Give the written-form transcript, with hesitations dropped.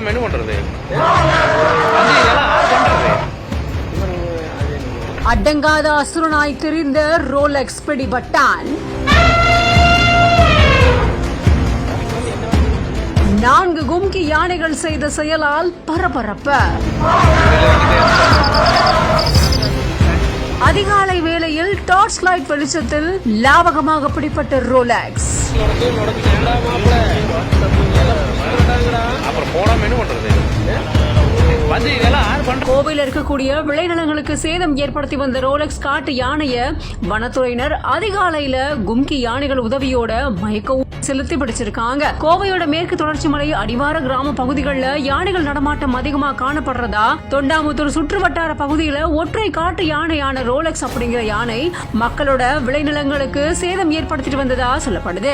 போடாம என்ன பண்றது? இதெல்லாம் யார் பண்றது? அடங்காத அசுரனாய் தெரிந்த ரோலெக்ஸ் பிடிபட்டான். 4 கும்கி யானைகள் செய்த செயலால் பரபரப்பு. அதிகாலை வேளையில் டார்ச் லைட் வெளிச்சத்தில் லாவகமாக பிடிப்பட்ட ரோலெக்ஸ். கோவையில் இருக்கக்கூடிய விளைநிலங்களுக்கு சேதம் ஏற்படுத்தி வந்த ரோலெக்ஸ் காட்டு யானைய வனத்துறையினர் அதிகாலையில கும்கி யானைகள் உதவியோட மயக்க செலுத்தி பிடிச்சிருக்காங்க. கோவையோட மேற்கு தொடர்ச்சி மலை அடிவார கிராம பகுதிகளில் யானைகள் நடமாட்டம் அதிகமாக காணப்படுறதா தொண்டாமுத்தூர் சுற்று வட்டார பகுதியில ஒற்றை காட்டு யானையான ரோலெக்ஸ் அப்படிங்கிற யானை மக்களோட விளைநிலங்களுக்கு சேதம் ஏற்படுத்திட்டு வந்ததா சொல்லப்படுது.